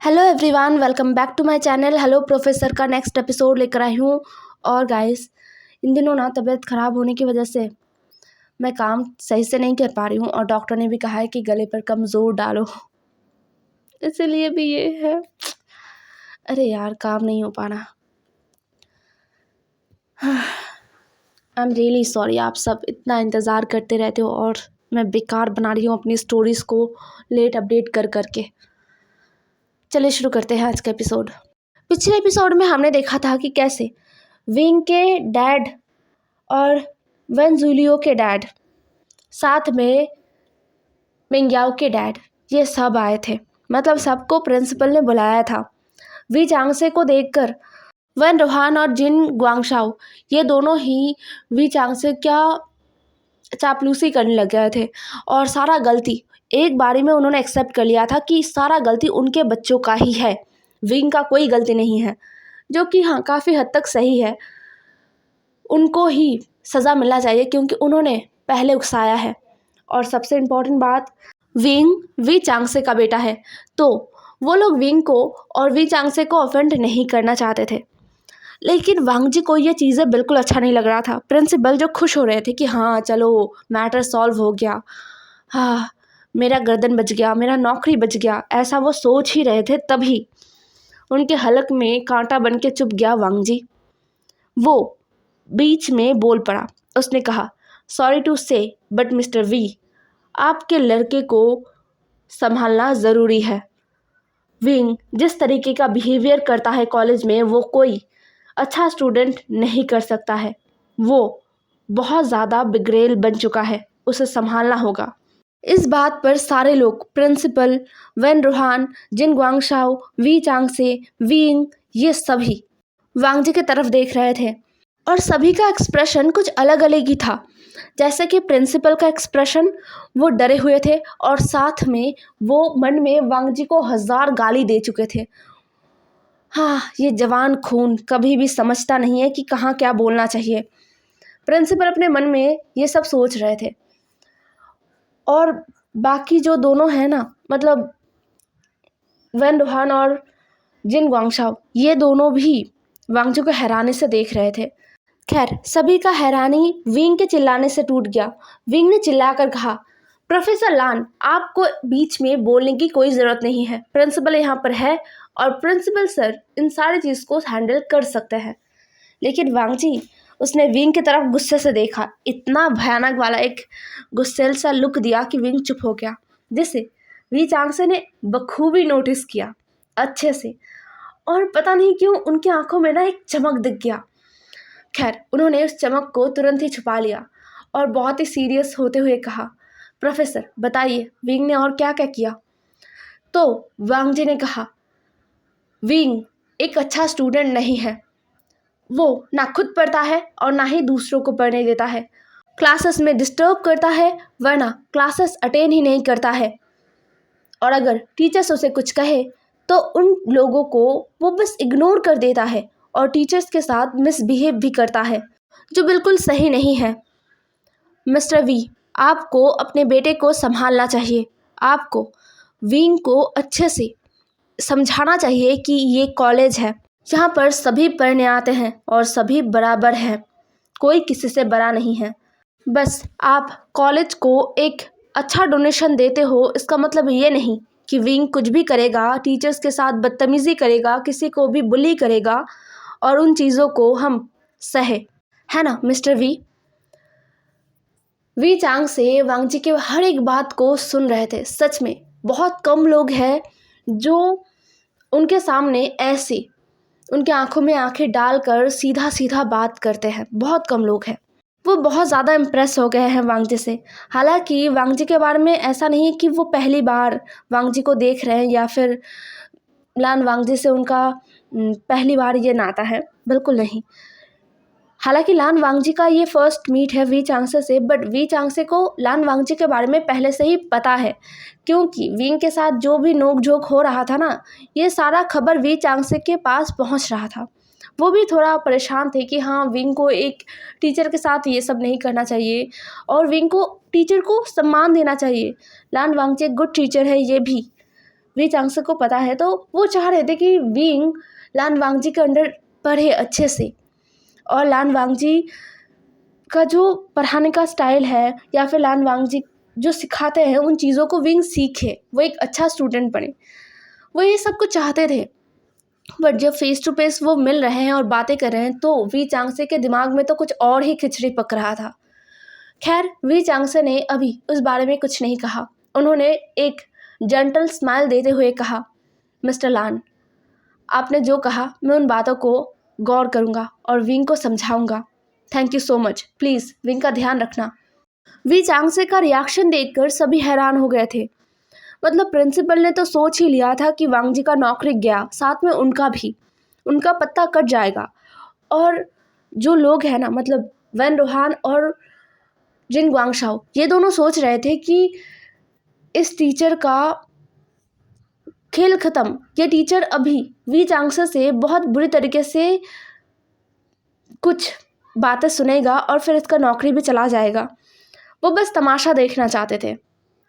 Hello everyone, welcome back to my channel. Hello professor का next episode लेकर आई हूँ। और गाइस, इन दिनों ना तबीयत ख़राब होने की वजह से मैं काम सही से नहीं कर पा रही हूँ और डॉक्टर ने भी कहा है कि गले पर कम जोर डालो, इसीलिए भी ये है। अरे यार, काम नहीं हो पा रहा। आई एम रियली सॉरी, आप सब इतना इंतज़ार करते रहते हो और मैं बेकार बना रही हूँ अपनी स्टोरीज़ को लेट अपडेट कर करके। चलिए शुरू करते हैं आज का एपिसोड। पिछले एपिसोड में हमने देखा था कि कैसे विंग के डैड और वन जूलियो के डैड, साथ में मिंग्याओ के डैड, ये सब आए थे। मतलब सबको प्रिंसिपल ने बुलाया था। वी चांगसे को देखकर वन रोहान और जिन ग्वांगशाओ, ये दोनों ही वी चांगसे क्या चापलूसी करने लग गए थे और सारा गलती एक बारी में उन्होंने एक्सेप्ट कर लिया था कि सारा गलती उनके बच्चों का ही है, विंग का कोई गलती नहीं है। जो कि हाँ, काफ़ी हद तक सही है। उनको ही सज़ा मिलना चाहिए क्योंकि उन्होंने पहले उकसाया है। और सबसे इम्पोर्टेंट बात, विंग वी चांगसे का बेटा है, तो वो लोग विंग को और वी चांगसे को ऑफेंड नहीं करना चाहते थे। लेकिन वांग जी को ये चीज़ें बिल्कुल अच्छा नहीं लग रहा था। प्रिंसिपल जो खुश हो रहे थे कि हाँ चलो मैटर सॉल्व हो गया, हाँ मेरा गर्दन बच गया, मेरा नौकरी बच गया, ऐसा वो सोच ही रहे थे, तभी उनके हलक में कांटा बन के चुभ गया वांग जी। वो बीच में बोल पड़ा। उसने कहा, सॉरी टू से बट मिस्टर वी, आपके लड़के को संभालना ज़रूरी है। विंग जिस तरीके का बिहेवियर करता है कॉलेज में, वो कोई अच्छा स्टूडेंट नहीं कर सकता है। वो बहुत ज़्यादा बिगड़ेल बन चुका है, उसे संभालना होगा। इस बात पर सारे लोग, principal, Wan Rohan, Jin Guangshao, Wei Changse, Wing, ये सभी वांग जी की तरफ देख रहे थे और सभी का एक्सप्रेशन कुछ अलग अलग ही था। जैसे कि प्रिंसिपल का एक्सप्रेशन, वो डरे हुए थे और साथ में वो मन में वांग जी को 1000 गाली दे चुके थे। हाँ, ये जवान खून कभी भी समझता नहीं है कि कहाँ क्या बोलना चाहिए। प्रिंसिपल अपने मन में ये सब सोच रहे थे। और बाकी जो दोनों हैं ना, मतलब वन रोहान और जिन ग्वांगशाओ, ये दोनों भी वांग जी को हैरानी से देख रहे थे। खैर, सभी का हैरानी विंग के चिल्लाने से टूट गया। विंग ने चिल्लाकर कहा, प्रोफेसर लान, आपको बीच में बोलने की कोई ज़रूरत नहीं है। प्रिंसिपल यहाँ पर है और प्रिंसिपल सर इन सारी चीज़ को हैंडल कर सकते हैं। लेकिन वांग जी, उसने विंग की तरफ गुस्से से देखा, इतना भयानक वाला एक गुस्सेल सा लुक दिया कि विंग चुप हो गया, जिसे वी चांगसे ने बखूबी नोटिस किया अच्छे से। और पता नहीं क्यों उनकी आंखों में ना एक चमक दिख गया। खैर, उन्होंने उस चमक को तुरंत ही छुपा लिया और बहुत ही सीरियस होते हुए कहा, प्रोफेसर बताइए, विंग ने और क्या क्या किया। तो वांग जी ने कहा, विंग एक अच्छा स्टूडेंट नहीं है। वो ना खुद पढ़ता है और ना ही दूसरों को पढ़ने देता है। क्लासेस में डिस्टर्ब करता है, वरना क्लासेस अटेंड ही नहीं करता है। और अगर टीचर्स उसे कुछ कहे तो उन लोगों को वो बस इग्नोर कर देता है और टीचर्स के साथ मिसबिहेव भी करता है, जो बिल्कुल सही नहीं है। मिस्टर वी, आपको अपने बेटे को संभालना चाहिए। आपको विंग को अच्छे से समझाना चाहिए कि ये कॉलेज है, यहाँ पर सभी पढ़ने आते हैं और सभी बराबर हैं, कोई किसी से बड़ा नहीं है। बस आप कॉलेज को एक अच्छा डोनेशन देते हो, इसका मतलब ये नहीं कि विंग कुछ भी करेगा, टीचर्स के साथ बदतमीज़ी करेगा, किसी को भी बुली करेगा और उन चीज़ों को हम सहे, है ना मिस्टर वी। वी चांग से वांग जी के हर एक बात को सुन रहे थे। सच में बहुत कम लोग हैं जो उनके सामने ऐसे उनके आंखों में आंखें डालकर सीधा सीधा बात करते हैं, बहुत कम लोग हैं। वो बहुत ज़्यादा इम्प्रेस हो गए हैं वांग जी से। हालांकि वांग जी के बारे में ऐसा नहीं है कि वो पहली बार वांग जी को देख रहे हैं या फिर लान वांग जी से उनका पहली बार ये नाता है, बिल्कुल नहीं। हालांकि लान वांग जी का ये फर्स्ट मीट है वी चांगसे से, बट वी चांगसे को लान वांग जी के बारे में पहले से ही पता है, क्योंकि विंग के साथ जो भी नोक झोंक हो रहा था ना, ये सारा खबर वी चांगसे के पास पहुंच रहा था। वो भी थोड़ा परेशान थे कि हाँ, विंग को एक टीचर के साथ ये सब नहीं करना चाहिए और विंग को टीचर को सम्मान देना चाहिए। लान वांग जी एक गुड टीचर है, ये भी वी चांगसे को पता है, तो वो चाह रहे थे कि विंग लान वांगजी के अंडर पढ़े अच्छे से, और लान वांगजी का जो पढ़ाने का स्टाइल है या फिर लान वांगजी जो सिखाते हैं उन चीज़ों को विंग सीखे, वो एक अच्छा स्टूडेंट बने। वो ये सब कुछ चाहते थे। बट जब फेस टू फेस वो मिल रहे हैं और बातें कर रहे हैं तो वी चांगसे के दिमाग में तो कुछ और ही खिचड़ी पक रहा था। खैर, वी चांगसे ने अभी उस बारे में कुछ नहीं कहा। उन्होंने एक जेंटल स्माइल देते हुए कहा, मिस्टर लान, आपने जो कहा मैं उन बातों को गौर करूँगा और विंग को समझाऊँगा। Thank you so much. Please wing का ध्यान रखना। वी चांगसे का रिएक्शन देखकर सभी हैरान हो गए थे। मतलब प्रिंसिपल ने तो सोच ही लिया था कि वांगजी का नौकरी गया, साथ में उनका भी, उनका पत्ता कट जाएगा। और जो लोग हैं ना, मतलब वैन रोहान और जिन ग्वांगशाओ, ये दोनों सोच रहे थे कि इस टीचर का खेल ख़त्म। ये टीचर अभी वी चांगसे से बहुत बुरी तरीके से कुछ बातें सुनेगा और फिर इसका नौकरी भी चला जाएगा। वो बस तमाशा देखना चाहते थे।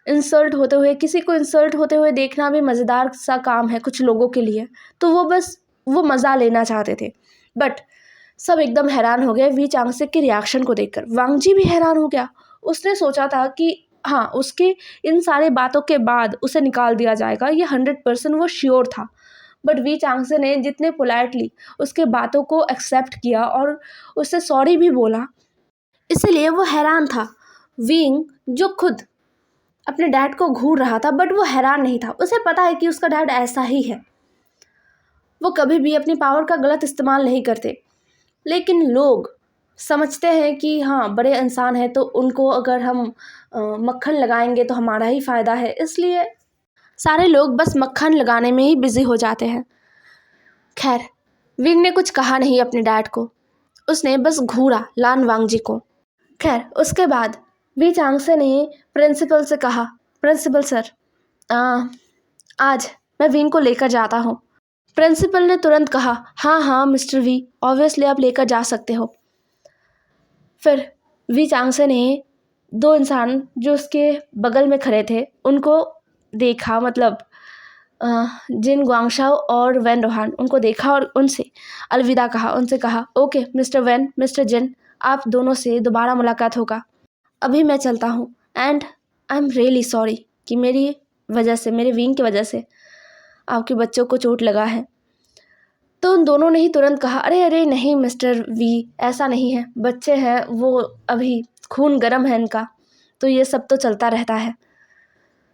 इंसल्ट होते हुए, किसी को इंसल्ट होते हुए देखना भी मज़ेदार सा काम है कुछ लोगों के लिए, तो वो बस वो मज़ा लेना चाहते थे। बट सब एकदम हैरान हो गए वी चांगसे के रिएक्शन को देखकर। वांगजी भी हैरान हो गया। उसने सोचा था कि हाँ, उसके इन सारे बातों के बाद उसे निकाल दिया जाएगा, ये 100% वो श्योर था। बट वी चांगसे ने जितने पोलाइटली उसके बातों को एक्सेप्ट किया और उससे सॉरी भी बोला, इसलिए वो हैरान था। विंग जो खुद अपने डैड को घूर रहा था, बट वो हैरान नहीं था। उसे पता है कि उसका डैड ऐसा ही है। वो कभी भी अपनी पावर का गलत इस्तेमाल नहीं करते। लेकिन लोग समझते हैं कि हाँ, बड़े इंसान हैं तो उनको अगर हम मक्खन लगाएंगे तो हमारा ही फ़ायदा है, इसलिए सारे लोग बस मक्खन लगाने में ही बिज़ी हो जाते हैं। खैर, विंग ने कुछ कहा नहीं अपने डैड को, उसने बस घूरा लान वांगजी को। खैर, उसके बाद वी चांगसे ने प्रिंसिपल से कहा, प्रिंसिपल सर, आज मैं विंग को लेकर जाता हूँ। प्रिंसिपल ने तुरंत कहा, हाँ हाँ मिस्टर वी, ऑब्वियसली आप लेकर जा सकते हो। फिर वी चांगसे ने दो इंसान जो उसके बगल में खड़े थे उनको देखा, मतलब जिन ग्वांगशाओ और वैन रोहान, उनको देखा और उनसे अलविदा कहा। उनसे कहा, ओके मिस्टर वैन, मिस्टर जिन, आप दोनों से दोबारा मुलाकात होगा। अभी मैं चलता हूँ and I am really sorry कि मेरी वजह से, मेरे विंग की वजह से आपके बच्चों को चोट लगा है। तो उन दोनों ने ही तुरंत कहा, अरे अरे नहीं मिस्टर वी, ऐसा नहीं है, बच्चे हैं, वो अभी खून गर्म है इनका, तो ये सब तो चलता रहता है।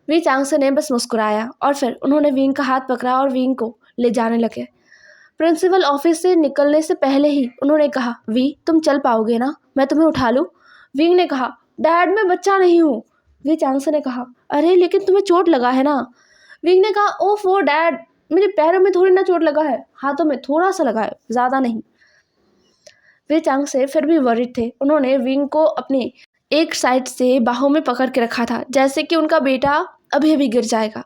वी चांगसे ने बस मुस्कुराया और फिर उन्होंने विंग का हाथ पकड़ा और विंग को ले जाने लगे। प्रिंसिपल ऑफिस से निकलने से पहले ही उन्होंने कहा, वी तुम चल पाओगे ना, मैं तुम्हें उठा लूँ? विंग ने कहा, डैड मैं बच्चा नहीं हूँ। वी चांगसे ने कहा, अरे लेकिन तुम्हें चोट लगा है ना। विंग ने कहा, ओफ वो डैड, मेरे पैरों में थोड़ी ना चोट लगा है, हाथों में थोड़ा सा लगा है, ज़्यादा नहीं। वी चांगसे फिर भी वरिड थे। उन्होंने विंग को अपने एक साइड से बाहों में पकड़ के रखा था, जैसे कि उनका बेटा अभी अभी गिर जाएगा।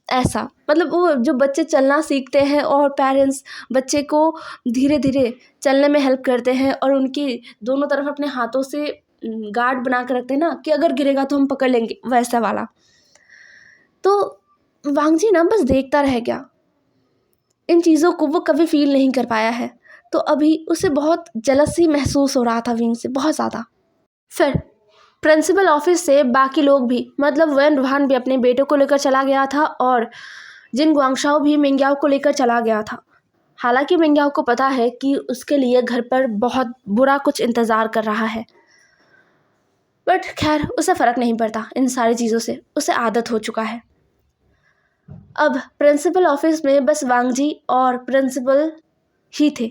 ऐसा, मतलब वो जो बच्चे चलना सीखते हैं और पेरेंट्स बच्चे को धीरे धीरे चलने में हेल्प करते हैं और उनकी दोनों तरफ अपने हाथों से गार्ड बना कर रखते हैं ना, कि अगर गिरेगा तो हम पकड़ लेंगे, वैसा वाला। तो वांगजी ना बस देखता रह गया। इन चीज़ों को वो कभी फील नहीं कर पाया है, तो अभी उसे बहुत जलसी महसूस हो रहा था विंग से, बहुत ज़्यादा। फिर प्रिंसिपल ऑफिस से बाकी लोग भी, मतलब वैन रोहान भी अपने बेटे को लेकर चला गया था और जिन ग्वांगशाओ भी मिंग्याओ को लेकर चला गया था। हालांकि मिंग्याओ को पता है कि उसके लिए घर पर बहुत बुरा कुछ इंतज़ार कर रहा है, बट खैर उसे फ़र्क नहीं पड़ता इन सारी चीज़ों से, उसे आदत हो चुका है। अब प्रिंसिपल ऑफिस में बस वांगजी और प्रिंसिपल ही थे।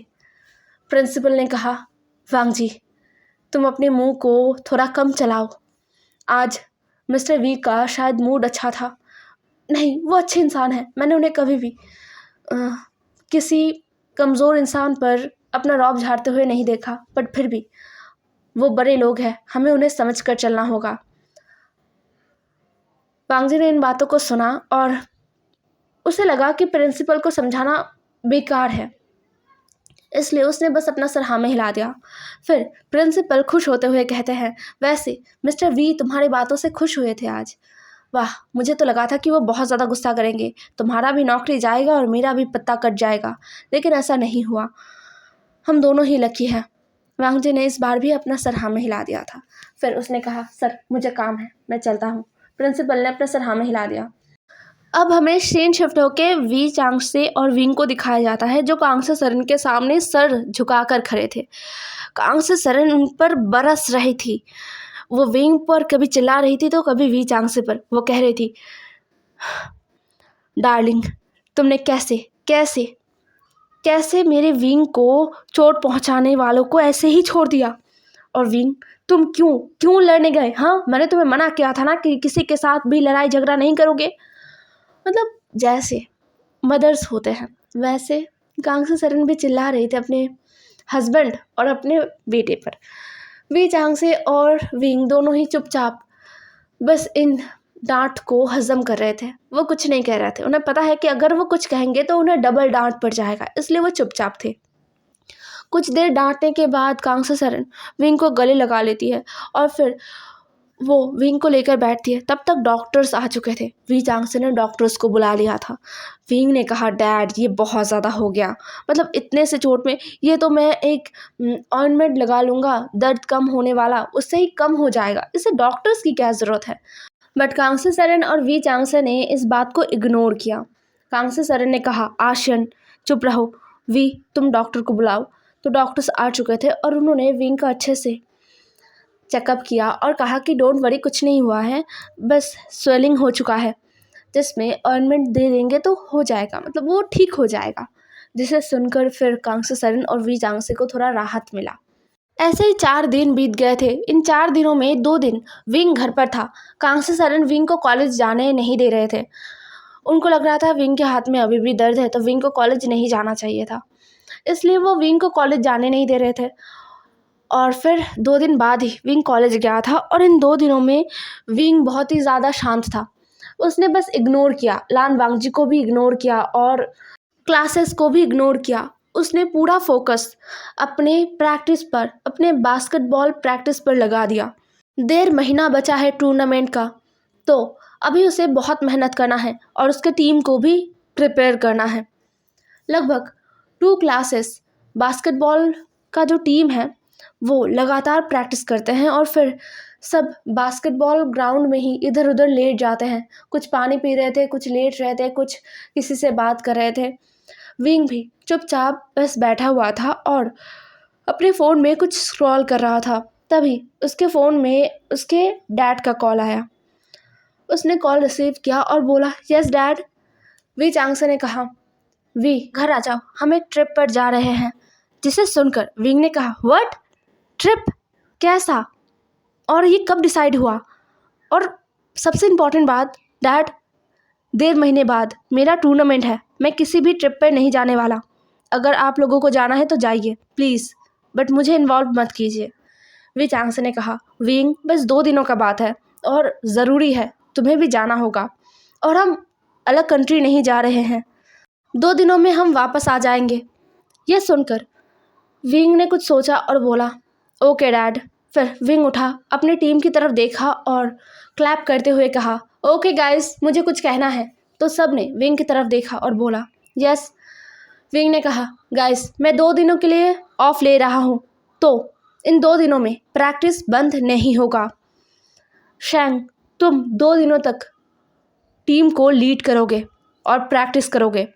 प्रिंसिपल ने कहा, वांगजी तुम अपने मुंह को थोड़ा कम चलाओ, आज मिस्टर वी का शायद मूड अच्छा था। नहीं, वो अच्छे इंसान है, मैंने उन्हें कभी भी किसी कमज़ोर इंसान पर अपना रौब झाड़ते हुए नहीं देखा, बट फिर भी वो बड़े लोग हैं, हमें उन्हें समझ कर चलना होगा। वांगजी ने इन बातों को सुना और उसे लगा कि प्रिंसिपल को समझाना बेकार है, इसलिए उसने बस अपना सर हाँ में हिला दिया। फिर प्रिंसिपल खुश होते हुए कहते हैं, वैसे मिस्टर वी तुम्हारी बातों से खुश हुए थे आज, वाह, मुझे तो लगा था कि वो बहुत ज़्यादा गुस्सा करेंगे, तुम्हारा भी नौकरी जाएगा और मेरा भी पत्ता कट जाएगा, लेकिन ऐसा नहीं हुआ। हम दोनों ही लकी हैं। वांग जी ने इस बार भी अपना सर हाँ में हिला दिया था। फिर उसने कहा, सर मुझे काम है, मैं चलता हूँ। प्रिंसिपल ने अपना सर हाँ में हिला दिया। अब हमें सीन शिफ्ट होके वी चांगसे और विंग को दिखाया जाता है, जो कांगसे सरन के सामने सर झुकाकर खड़े थे। कांगसे सरन उन पर बरस रही थी। वो विंग पर कभी चिल्ला रही थी तो कभी वी चांगसे पर। वो कह रही थी, डार्लिंग, तुमने कैसे कैसे कैसे मेरे विंग को चोट पहुंचाने वालों को ऐसे ही छोड़ दिया? और विंग, तुम क्यों क्यों लड़ने गए? हाँ, मैंने तुम्हें मना किया था ना कि किसी के साथ भी लड़ाई झगड़ा नहीं करोगे। मतलब जैसे मदर्स होते हैं वैसे कांगसे सरन भी चिल्ला रहे थे अपने हस्बैंड और अपने बेटे पर। वी चांगसे और विंग दोनों ही चुपचाप बस इन डांट को हजम कर रहे थे। वो कुछ नहीं कह रहे थे। उन्हें पता है कि अगर वो कुछ कहेंगे तो उन्हें डबल डांट पड़ जाएगा, इसलिए वो चुपचाप थे। कुछ देर डांटने के बाद कांगसे सरन विंग को गले लगा लेती है और फिर वो विंग को लेकर बैठती है। तब तक डॉक्टर्स आ चुके थे। वी चांगसे ने डॉक्टर्स को बुला लिया था। विंग ने कहा, डैड ये बहुत ज़्यादा हो गया, मतलब इतने से चोट में ये तो मैं एक ऑइंटमेंट लगा लूँगा, दर्द कम होने वाला, उससे ही कम हो जाएगा, इससे डॉक्टर्स की क्या ज़रूरत है। बट कांगसे सरन और वी चांगसे ने इस बात को इग्नोर किया। कांगसे सरन ने कहा, आशियन चुप रहो, वी तुम डॉक्टर को बुलाओ। तो डॉक्टर्स आ चुके थे और उन्होंने विंग का अच्छे से चेकअप किया और कहा कि डोंट वरी, कुछ नहीं हुआ है, बस स्वेलिंग हो चुका है, जिसमें ऑइंटमेंट दे देंगे तो हो जाएगा, मतलब वो ठीक हो जाएगा। जिसे सुनकर फिर कांगसे सरन और वी चांगसे को थोड़ा राहत मिला। ऐसे ही 4 दिन बीत गए थे। इन 4 दिनों में 2 दिन विंग घर पर था। कांगसे सरन विंग को कॉलेज जाने नहीं दे रहे थे। उनको लग रहा था विंग के हाथ में अभी भी दर्द है, तो विंग को कॉलेज नहीं जाना चाहिए था, इसलिए वो विंग को कॉलेज जाने नहीं दे रहे थे। और फिर 2 दिन बाद ही विंग कॉलेज गया था और इन 2 दिनों में विंग बहुत ही ज़्यादा शांत था। उसने बस इग्नोर किया, लान वांगजी को भी इग्नोर किया और क्लासेस को भी इग्नोर किया। उसने पूरा फोकस अपने प्रैक्टिस पर, अपने बास्केटबॉल प्रैक्टिस पर लगा दिया। 1.5 महीना बचा है टूर्नामेंट का, तो अभी उसे बहुत मेहनत करना है और उसके टीम को भी प्रिपेयर करना है। लगभग 2 क्लासेस बास्केटबॉल का जो टीम है वो लगातार प्रैक्टिस करते हैं और फिर सब बास्केटबॉल ग्राउंड में ही इधर उधर लेट जाते हैं। कुछ पानी पी रहे थे, कुछ लेट रहे थे, कुछ किसी से बात कर रहे थे। विंग भी चुपचाप बस बैठा हुआ था और अपने फ़ोन में कुछ स्क्रॉल कर रहा था। तभी उसके फ़ोन में उसके डैड का कॉल आया। उसने कॉल रिसीव किया और बोला, यस डैड। वी चांगसे ने कहा, वी घर आ जाओ, हम एक ट्रिप पर जा रहे हैं। जिसे सुनकर विंग ने कहा, व्हाट, ट्रिप, कैसा, और ये कब डिसाइड हुआ? और सबसे इम्पॉर्टेंट बात, डैड 1.5 महीने बाद मेरा टूर्नामेंट है, मैं किसी भी ट्रिप पर नहीं जाने वाला। अगर आप लोगों को जाना है तो जाइए प्लीज़, बट मुझे इन्वॉल्व मत कीजिए। वी चांगसे ने कहा, विंग बस 2 दिनों का बात है और ज़रूरी है, तुम्हें भी जाना होगा और हम अलग कंट्री नहीं जा रहे हैं, 2 दिनों में हम वापस आ जाएंगे। यह सुनकर विंग ने कुछ सोचा और बोला, ओके डैड। फिर विंग उठा, अपनी टीम की तरफ देखा और क्लैप करते हुए कहा, ओके गाइस, मुझे कुछ कहना है। तो सब ने विंग की तरफ देखा और बोला, यस। विंग ने कहा, गाइस मैं 2 दिनों के लिए ऑफ ले रहा हूँ, तो इन 2 दिनों में प्रैक्टिस बंद नहीं होगा। शैंग, तुम 2 दिनों तक टीम को लीड करोगे और प्रैक्टिस करोगे,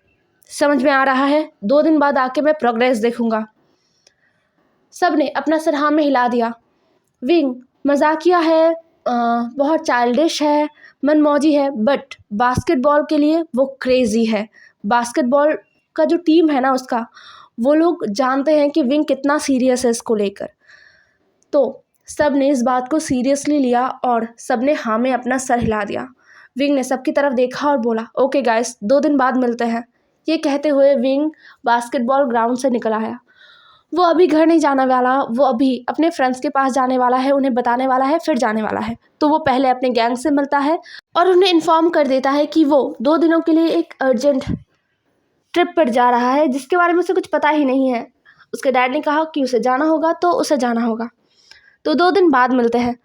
समझ में आ रहा है? 2 दिन बाद आके मैं प्रोग्रेस देखूंगा। सब ने अपना सर हाँ में हिला दिया। विंग मजाकिया है, बहुत चाइल्डिश है, मनमौजी है, बट बास्केटबॉल के लिए वो क्रेज़ी है। बास्केटबॉल का जो टीम है ना उसका, वो लोग जानते हैं कि विंग कितना सीरियस है इसको लेकर। तो सब ने इस बात को सीरियसली लिया और सब ने हाँ में अपना सर हिला दिया। विंग ने सबकी तरफ देखा और बोला, ओके गाइस, 2 दिन बाद मिलते हैं। ये कहते हुए विंग बास्केटबॉल ग्राउंड से निकल आया। वो अभी घर नहीं जाने वाला, वो अभी अपने फ्रेंड्स के पास जाने वाला है, उन्हें बताने वाला है, फिर जाने वाला है। तो वो पहले अपने गैंग से मिलता है और उन्हें इन्फॉर्म कर देता है कि वो 2 दिनों के लिए एक अर्जेंट ट्रिप पर जा रहा है, जिसके बारे में उसे कुछ पता ही नहीं है। उसके डैड ने कहा कि उसे जाना होगा तो उसे जाना होगा। तो 2 दिन बाद मिलते हैं।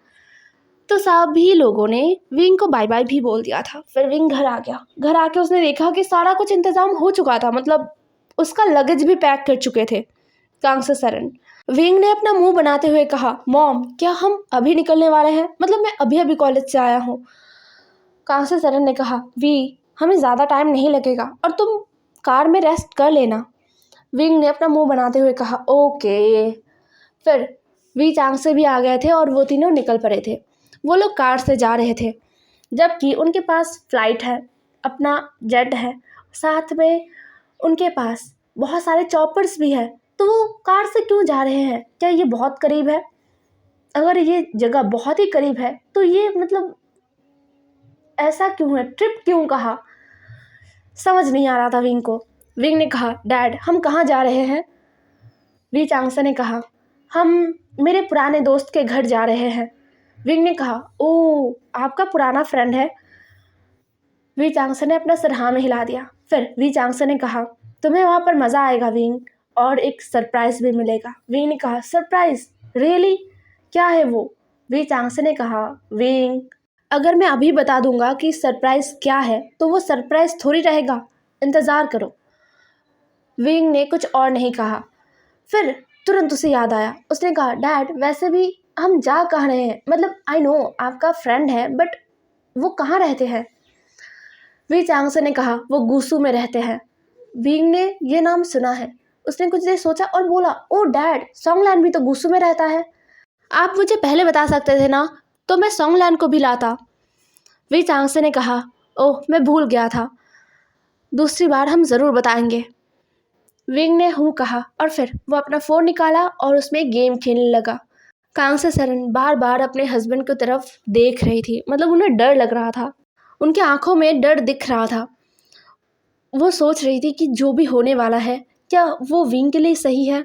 तो सभी लोगों ने विंग को बाय बाय भी बोल दिया था। फिर विंग घर आ गया। घर आके उसने देखा कि सारा कुछ इंतज़ाम हो चुका था, मतलब उसका लगेज भी पैक कर चुके थे कांगसे सरन। विंग ने अपना मुंह बनाते हुए कहा, मॉम क्या हम अभी निकलने वाले हैं? मतलब मैं अभी अभी कॉलेज से आया हूँ। कांगसे सरन ने कहा, वी हमें ज़्यादा टाइम नहीं लगेगा और तुम कार में रेस्ट कर लेना। विंग ने अपना मुंह बनाते हुए कहा, ओके। फिर वी चांगसे भी आ गए थे और वो तीनों निकल पड़े थे। वो लोग कार से जा रहे थे, जबकि उनके पास फ्लाइट है, अपना जेट है, साथ में उनके पास बहुत सारे चॉपर्स भी है। तो वो कार से क्यों जा रहे हैं? क्या ये बहुत करीब है? अगर ये जगह बहुत ही करीब है तो ये मतलब ऐसा क्यों है? ट्रिप क्यों कहा? समझ नहीं आ रहा था विंग को। विंग ने कहा, डैड हम कहाँ जा रहे हैं? वी चांगसे ने कहा, हम मेरे पुराने दोस्त के घर जा रहे हैं। विंग ने कहा, ओह आपका पुराना फ्रेंड है? वी चांगसे ने अपना सिर हाँ में हिला दिया। फिर वी चांगसे ने कहा, तुम्हें वहाँ पर मज़ा आएगा विंग, और एक सरप्राइज़ भी मिलेगा। विंग ने कहा, सरप्राइज़? रियली? क्या है वो? वी चांगसे ने कहा, विंग अगर मैं अभी बता दूंगा कि सरप्राइज़ क्या है तो वो सरप्राइज़ थोड़ी रहेगा, इंतज़ार करो। विंग ने कुछ और नहीं कहा। फिर तुरंत उसे याद आया। उसने कहा, डैड वैसे भी हम जा कहाँ रहे हैं? मतलब आई नो आपका फ्रेंड है, बट वो कहाँ रहते हैं? वी चांगसे ने कहा, वो गुसू में रहते हैं। विंग ने ये नाम सुना है। उसने कुछ देर सोचा और बोला, ओ डैड सॉन्गलैंड भी तो गुसू में रहता है। आप मुझे पहले बता सकते थे ना, तो मैं सॉन्गलैंड को भी लाता। वी चांगसे ने कहा, ओह मैं भूल गया था, दूसरी बार हम ज़रूर बताएंगे। विंग ने हूँ कहा और फिर वो अपना फ़ोन निकाला और उसमें गेम खेलने लगा। कांगसे सरन बार बार अपने हस्बैंड की तरफ देख रही थी, मतलब उन्हें डर लग रहा था, उनकी आंखों में डर दिख रहा था। वो सोच रही थी कि जो भी होने वाला है, क्या वो विंग के लिए सही है?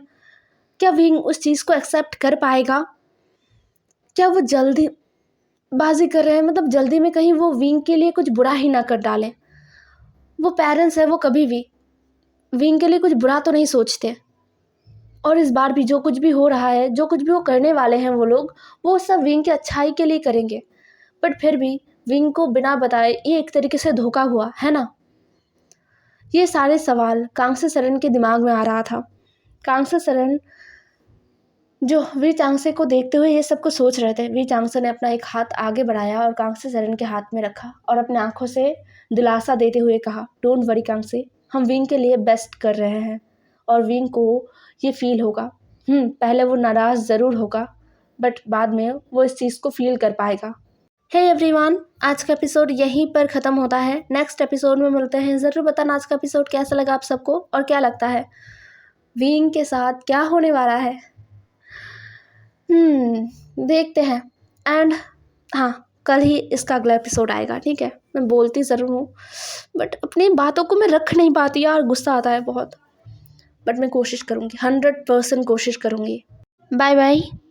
क्या विंग उस चीज़ को एक्सेप्ट कर पाएगा? क्या वो जल्दी बाजी कर रहे हैं, मतलब जल्दी में कहीं वो विंग के लिए कुछ बुरा ही ना कर डालें। वो पेरेंट्स है, वो कभी भी विंग के लिए कुछ बुरा तो नहीं सोचते। और इस बार भी जो कुछ भी हो रहा है, जो कुछ भी वो करने वाले हैं वो लोग, वो सब विंग की अच्छाई के लिए करेंगे। बट फिर भी विंग को बिना बताए ये एक तरीके से धोखा हुआ है ना। ये सारे सवाल कांगसे सरन के दिमाग में आ रहा था। कांगसे सरन जो वी चांगसे को देखते हुए ये सब कुछ सोच रहे थे। वी चांगसे ने अपना एक हाथ आगे बढ़ाया और कांगसे सरन के हाथ में रखा और अपने आंखों से दिलासा देते हुए कहा, डोंट वरी कांगसे, हम विंग के लिए बेस्ट कर रहे हैं और विंग को ये फील होगा। पहले वो नाराज़ ज़रूर होगा, बट बाद में वो इस चीज़ को फील कर पाएगा। हे एवरीवन, आज का एपिसोड यहीं पर ख़त्म होता है। नेक्स्ट एपिसोड में मिलते हैं। ज़रूर बताना आज का एपिसोड कैसा लगा आप सबको और क्या लगता है विंग के साथ क्या होने वाला है। देखते हैं। एंड हाँ, कल ही इसका अगला एपिसोड आएगा, ठीक है। मैं बोलती ज़रूर हूँ बट अपनी बातों को मैं रख नहीं पाती यार, गुस्सा आता है बहुत। बट मैं कोशिश करूँगी, 100% कोशिश करूँगी। Bye bye.